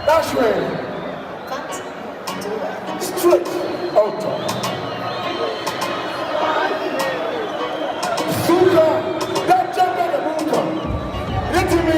That's way. Straight out. Suka, that jump on the bunker. Let me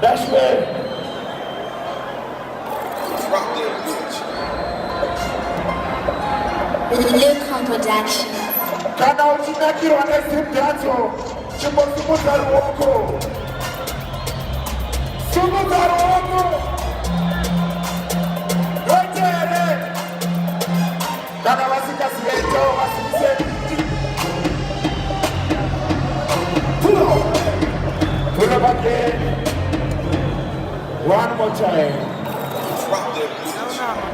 That's where. Drop that bitch. Lucon Production. Kana uchinaki wana Zimdancehall. Chimbo sumu zaruoko. Sumu zaruoko. Gotere. Kana wasika siyeto wasikise. Pull up again. One more time. Drop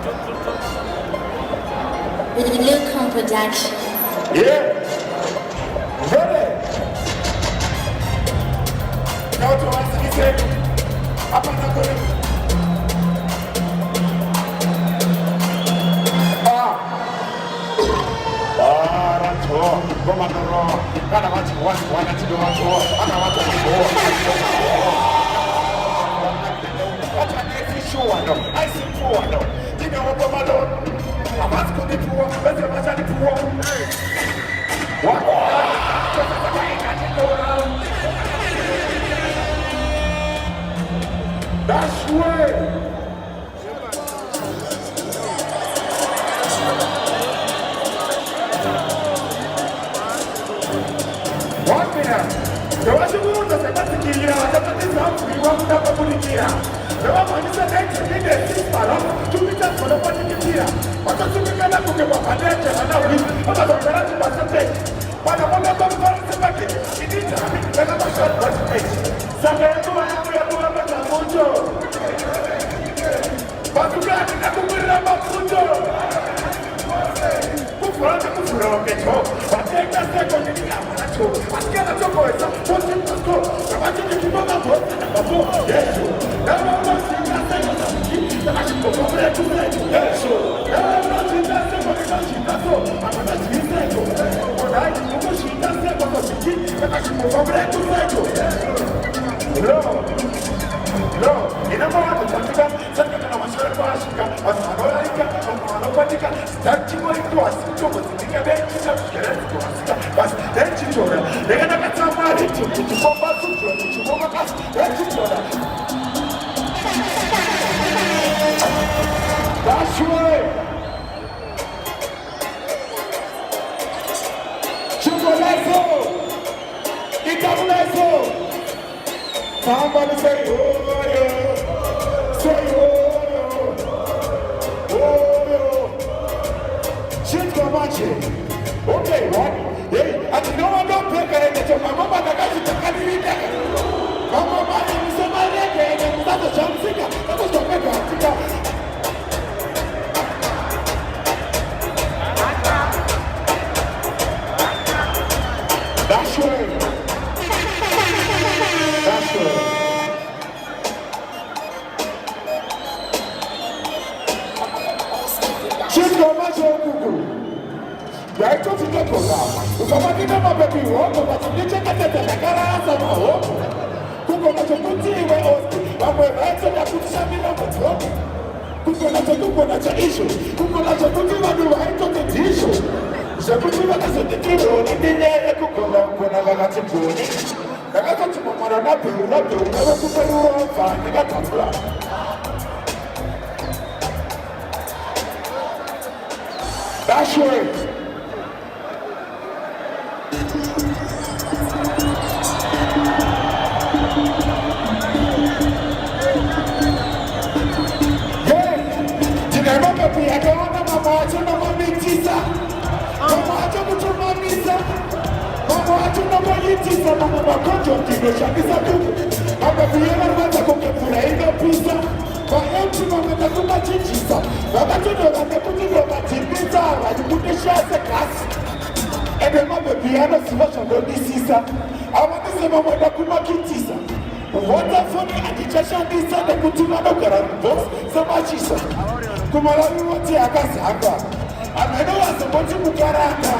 that bitch. Lucon Production. Yeah. Ready? Now to us, he said, up on the good. That's all. Come on, the wrong. Gotta watch one to do one more. I gotta watch one more. I see four, no. You know what I'm alone. I'm asking the poor, but you're not the poor. What? That's way. One minute. There was a woman that's about to kill you. I don't know if we want to have a bullet here. There was one that had to be there. This ballon, 2 meters for the body to here. But the 2 meters to get up and then, and now we have a garage percentage. But I want to go to the market. It is a bit better than short percentage. Somewhere to a mojo. Bazooker, I could be a mojo. Kufura kecho, wateka second in the amacho. Askana to voice, what you must go. The magic is not a voice, yes. Never was in that second. The magic of the to say, yes. Never was in that second. I'm not a second. When I do she does second, the magic of the to say, no, in a moment, second of a short Ashika, a Sanorika, a Monopatica, starting to us, to a bench to us, but then to Jordan, they're gonna get somebody to come back to overcast, then to Jordan. That's right. Chugolazo, Itabulezo. Somebody say, oh, yeah. Say, oh, yeah. Oh, yeah. Shit, come on, shit. Okay, what? Hey, and no one don't play it. My mama, the guy, she's a candidate. My mama, is a man, and that's a jump singer. That was the mega. That's right. That's right. She's got my soul cuckoo. Right to the program. Somebody never baby walk, but you check the Carasa. Cuckoo, not a good thing where I'm right to the good Sammy number 12. Cuckoo, not a good one, issue. Cuckoo, not a good one, you right to the issue. So put you as a different in the air, Cuckoo, when I got to do it. I got to put on a bill, not to never put a room, find the cat. That's right. kitisa mama makonjo kidosha kisabuku. Hapa vijana wanza kukefurahia pizza. Kwa emchi mama takuma chichisa. Baba tuno wamekuja matimiza wajibudisha klasi. Ebe mama vijana siwasha ngoni sisa. Awanisema mwenda kuma kitisa. Wonderfully adichasha ndisa na kutuma nokara boss samachisa. Kumalawi wote akasanga. Ameno wasaboti mukaranga.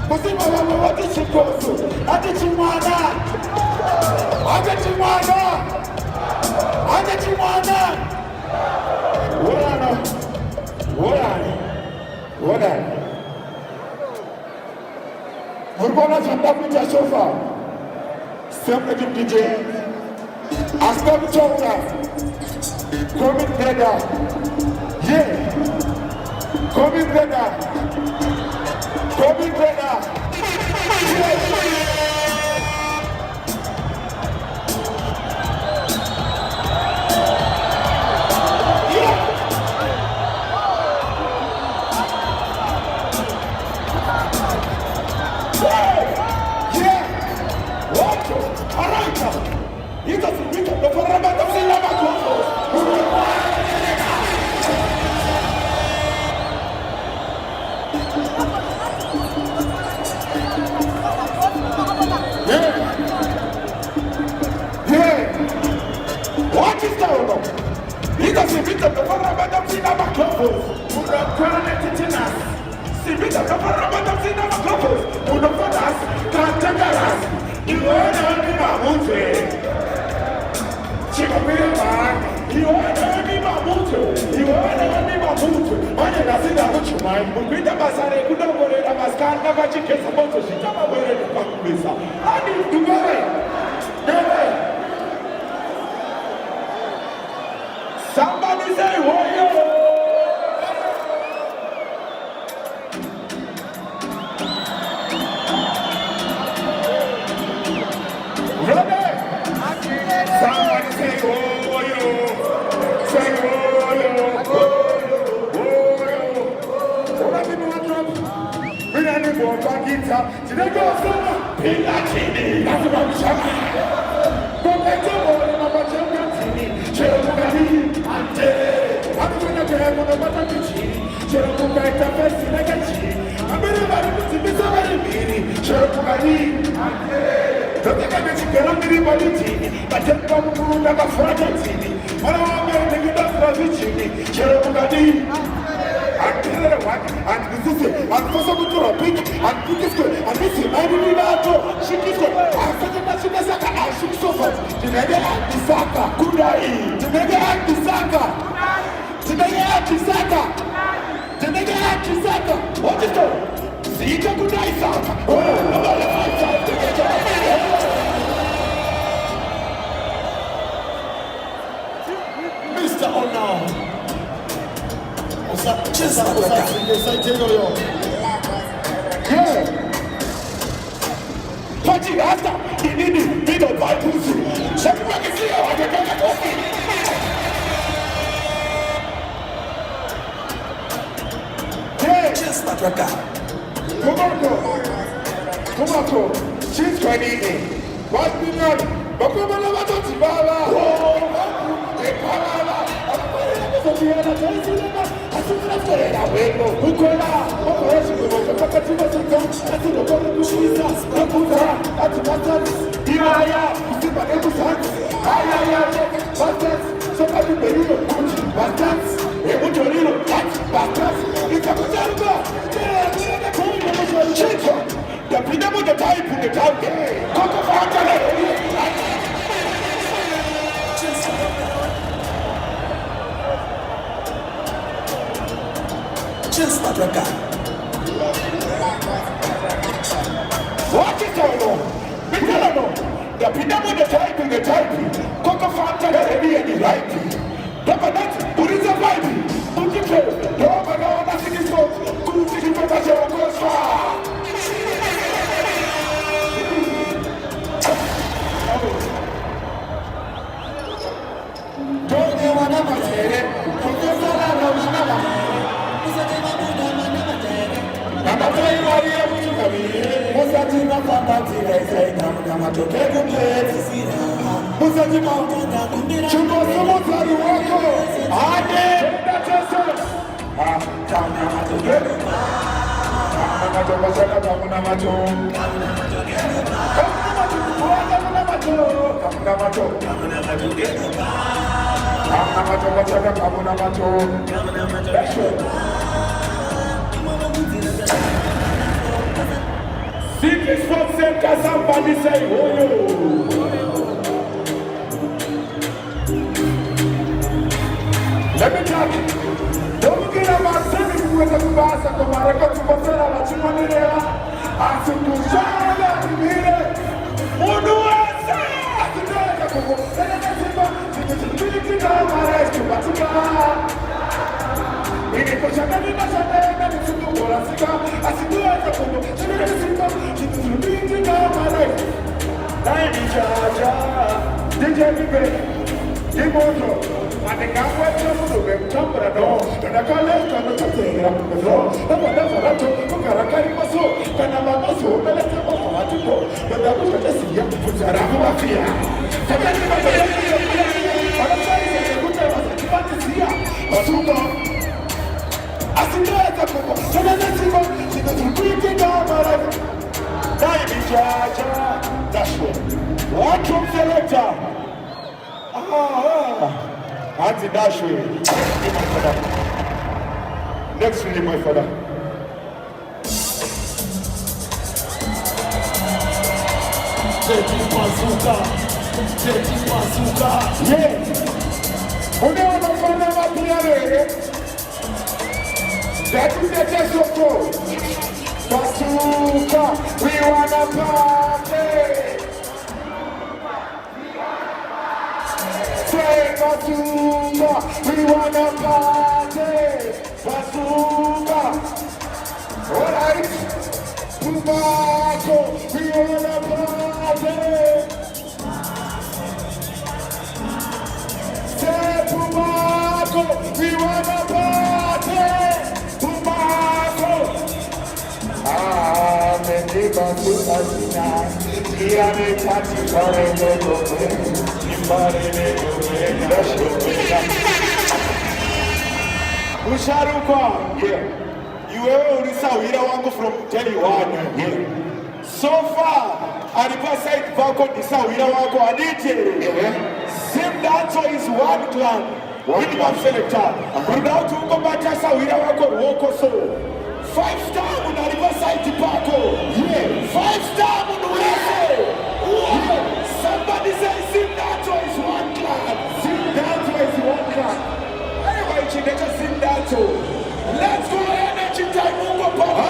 Kusima mama wote chikoso. Ate chimwana. Ate chimwana. Ate chimwana. Wala. Wala. Wala. Murbola chandamu cha sofa. Sempre de DJ. Astam chonga. Coming brother. Yeah. Coming brother. Coming brother. Yeah. Somebody say, "Warrior!" Somebody say, "Warrior!" Say, "Warrior!" Warrior! Somebody know what drum? We don't need more guitar. Today go summer. Pilatini. That's what we shall be. Go back to war. Mama champion tini. Cherokee. Ante. I'm gonna get him on the bottom of the Cherokee back to first in the kitchen. I'm gonna buy the TV somebody meaning. Cherokee. Ante. Don't think I'm going to get TV, but then come to never forget TV. I don't want to take it up for the TV. Cherokee. And tell her what, and this is it, and for some to a pink, and put this good, and this is my little she is good. I said that she was like a shook sofa. Today at the Saka, good eye. Today at the Saka. Today at the Saka. Today at the Saka. What is that? See the good eye Saka. Mr. Honor. Just like that. Yeah. Touching after, you need to be the Bible. Check what you see. Yeah. Just like that. Tomato. She's 28. What's been on? But come on, what is just like a guy. What is going on? We don't know. The people with the typing, Coco Fanta, the heavy and the writing. The who is a Bible? Who can tell? The woman, no one has this boat. Who is the professor of goes far? Don't you want to say it? Professor, I don't know. I'm not telling you what you have. What's that in the family? Secret Sport Center, somebody say, oh, let me tell you, don't get about sending with the bus at the Maracas to Bosera, but you want to hear as you do Shana, you hear it. Munuasa! As you know, next really my father. Yeah. Unaona mfano wa piano that is the test of God. Bazooka, we wanna party. Say Bazooka, we wanna party. Bazooka, alright. Pumacol, we wanna party. Say Pumacol, we wanna party. Pumacol. Bazooka tonight. Here they party for a little bit. Usharuka, yeah. You will Sawira wangu from Teliwana, yeah. So far, alikuwa side vako ni Sawira wako anite. Zimdancehall is one clan. Hip hop selector. Without you go back to Sawira wako woko so. 5-star on Riverside Parko. Yeah. 5-star on the West. Yeah. Somebody say Zimdancehall is one clan. Zimdancehall is one clan. Anyway, Chinecha Zimdancehall. Let's go energy time over Papa.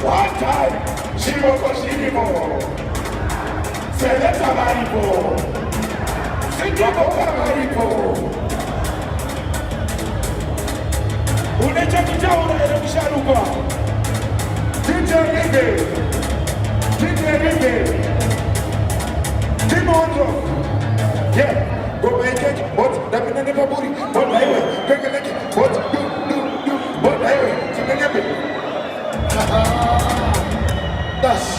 One time, Shimoko Shimimo, Seleta Maripo, Sindoko Maripo. Unecha Kitaura and Sharuka. DJ Ribe, Timondo. Yeah, go make it, what? That means never booty. What highway? What? Do. What highway? That's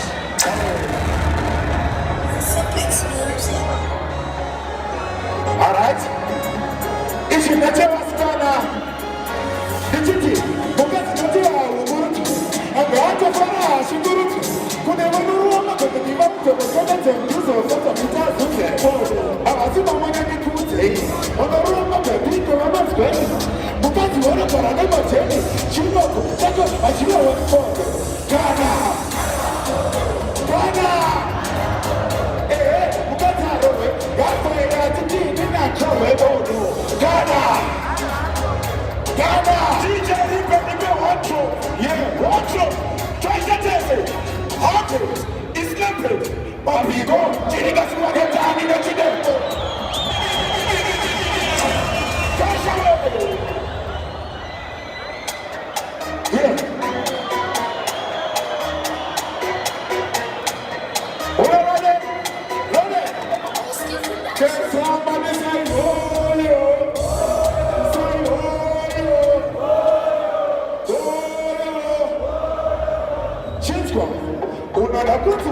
all right. If you not ever scanner, the titi, because the I'm going to find she do it. Could never know what to give up to the government and use of what I'm I see my money to say. On the room of the people, I'm not going. Because you want to never tell you. She knows, I see what for. Ghana! Eh, Mukataro, Ghana! DJ Ribe, Watcho! Yeah, Watcho! Try to tell it! Hard it's sleeping! But we go, Jirigas, what a time in the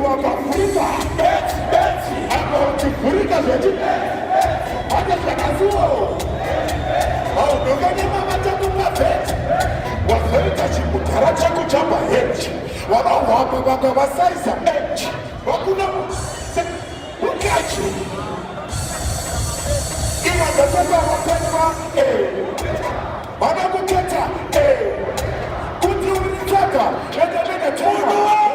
wakafurika akachifurika zveti ane zvakasuwo aunonganyema matakupa beti wazoita chimudhara chako chapa hechi vanauhamba vanga vasaisa echi vakuna ukachi imadzatoka vapenwa vana kuketa kuti uritsvaga vetamene toma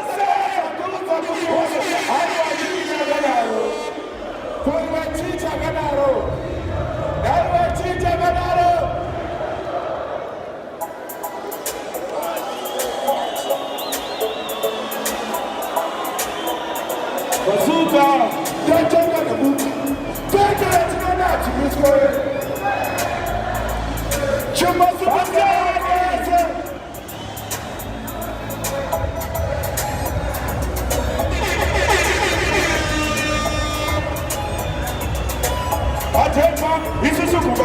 Bazooker, don't take on the book. Don't get it to not to this way. You must have done Atema, this is a good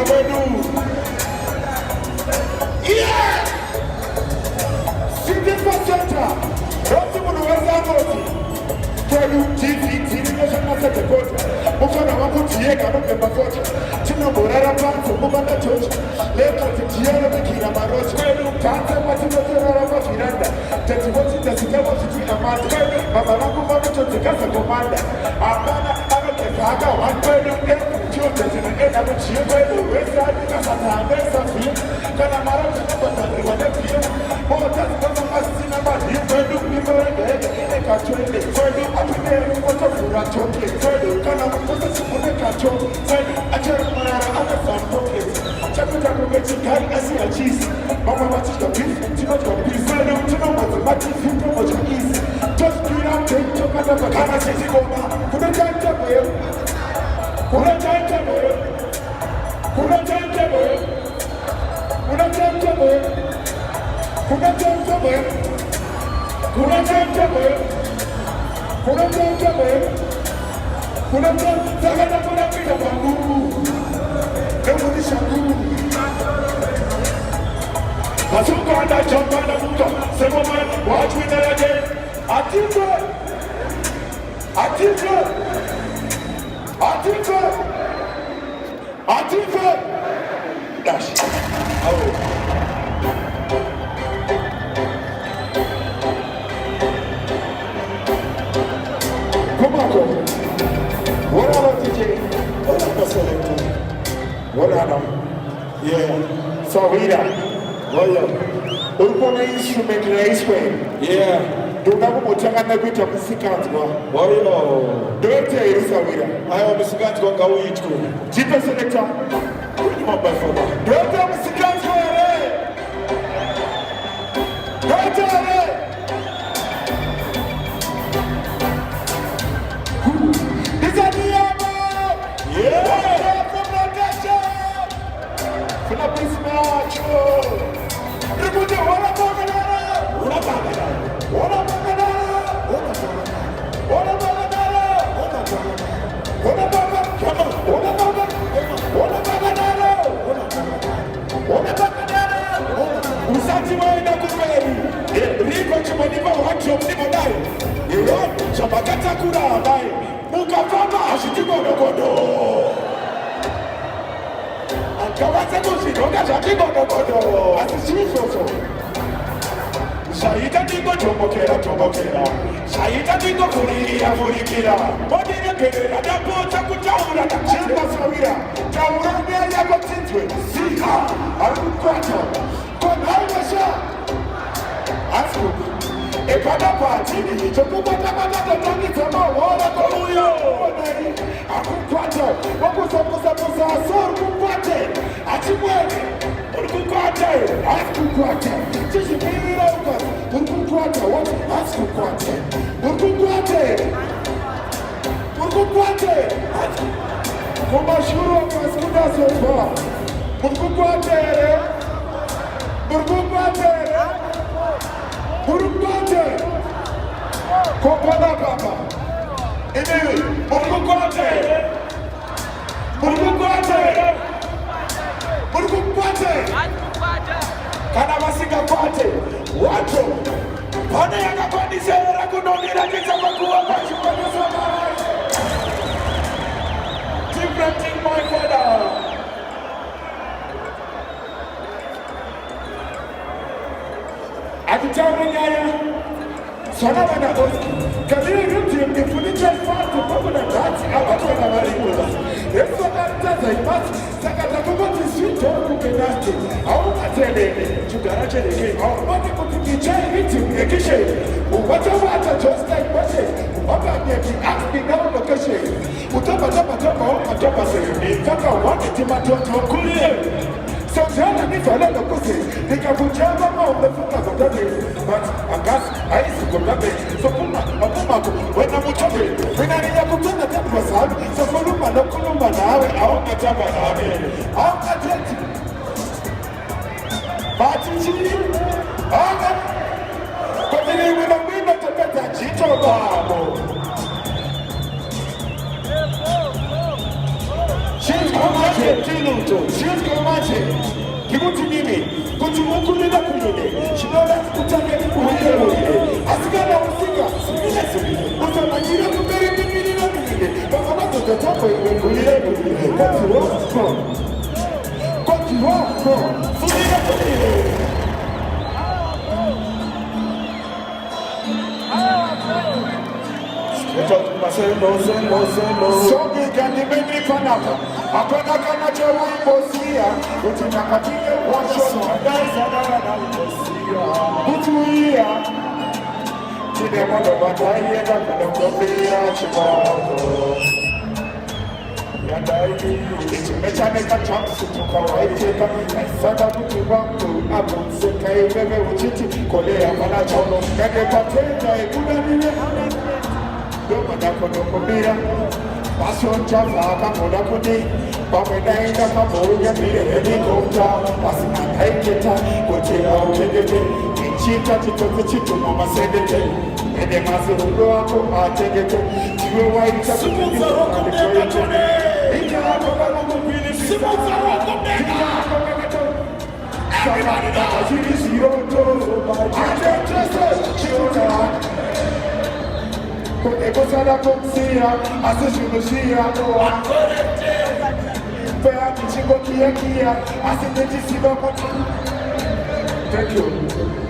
yeah! Sitting for center, Rotimun Wazanoti. Tolu TV National Secretary. Mufana wakutieka nobemba kocha. Tino borara panto mubanda tocha. Leka tijana mikira marocha. Kante matino terara mafiranda. Teti woti tasikama fiti amanda. Mama wangu mama chote kasa komanda. Amana kaka wankwenu chote zina ena mchie kwenu. Wesa kasa taambesa fiye. Kana marocha napatani wanepie. Mota zikama masina madi kwenu. Nimorenge kachwende kwenu. Apineri mkoto fura choke kwenu. Kana mkoto sipune kacho kwenu. Achara marara ana sampoke. Chakuta kumechi kari asi achisi. Mama wachika beef, tino kwa beef. Kwenu tino mathematics, tino moja easy. Just do it out, take choka napa kama sisi goma. Kuna janja moyo. Kuna janja moyo. Kuna janja moyo. Kuna janja moyo. Kuna janja moyo. Kuna janja moyo. Kuna janja moyo. Kuna janja zagada kuna pita bangu. Nemuni shangu. Bazooker and I jump on the book. Say woman, watch me there again. Article. Dash. Oh. Pumacol. What about DJ? What about selector? What about? Yeah. So here. Oh yeah. Urukona instrument raiswe. Yeah. Dungabu mutangana kuita musikanti kwa. Wayo. Dote irisawira. Ayo musikanti kwa ngawitku. Jipe selector. Kuni mabafaba. Dote musikanti kwa re. Dote re. Nizaniyama. Yeah. Funa bismacho. Rikuti wala bagadara. Wala bagadara. Wala bagadara. Wala bagadara. Wala bagadara. Wala bagadara. Wala bagadara. Usati waenda kumeri. Riko chumoniva watu mnimo nayo. Iyo chabagata kura abaye. Mukafama ashitiko nokodo. Kawaza kuzironga zvatigodogodo asisisoso zvaita ndingotombokera zvaita ndingokuriira modiregerera ndapota kutaura ndachimbasawira taura nyaya yako tinzwe zika ari kukwata konhaivasha asi epadapatini chokukwatakwatatatangidza mahora kouyo akukwata wakusamusamusa aso rukukwate achimwene uri kukwata asi kukwata chizvipirira ukazi uri kukwata wati asi kukwate uri kukwate uri kukwate kumashuro kasi kudazozwa uri kukwate here uri kukwate here uri kukwate kopana papa inini uri kukwate kana vasingakwate wacho Pane yakapanisera kunongerakidza pakuva pachikwaniswa mai. Different thing, my father. Akitaura nyaya. Sana wana oski. Kabiri yuti mnifunika fatu pamu na dati abatwa na maringola. Yesu akanitaza imasi. Sakata kumoti swito kukenati. Au matelele. Chugarache leke. Au mati kutukichai hiti mnekishe. Uwata wata just like wate. Waka nyeki akti na unokeshe. Utapa se. Nitaka wakiti matoto kulie. Sometimes I need to let the pussy. They can put your mama on the foot of the but I got ice to go so Puma, when I'm chopping, when I need to put the temple side, so Puma, no Kuluma now, I'll get up and I'll get it. Martin, but then we don't win the better Chito Babo. She's komache, kibuti mimi, kutumukuli shinola kutake uwele, asigana usiga, utamajira kuberi mimi na mimi, baka mato totopo iwe kwa kiwako, fulila kulile. So big and the baby panaka. Apanaka na chewa imbosia. Utinaka tine washo. Daisa na imbosia. Utuia. Tine mono bataye na kuna kopia chimato. Yandai. Itumechane kachamsu tukawaiteka. Naisada mtu wangu. Abunzeka iwewe uchiti. Kolea mana chono. Kage patenda ikuna nile hane. Doma nakonokomira Passion Java Kamonakuni Bamenaina Kamoya Helicopter Pasina Haiketa Kotea Okegete Inchita Titoke Chitu Mama Sedete Ede Mazurulo Ako Ategete Tiwe Waita Simuza Rokomega Tone Ika Rokomega Simuza Rokomega Everybody now Zero Ekosala kumsia, asishunushia doa. Fea kichiko kia, asineti siba. Thank you.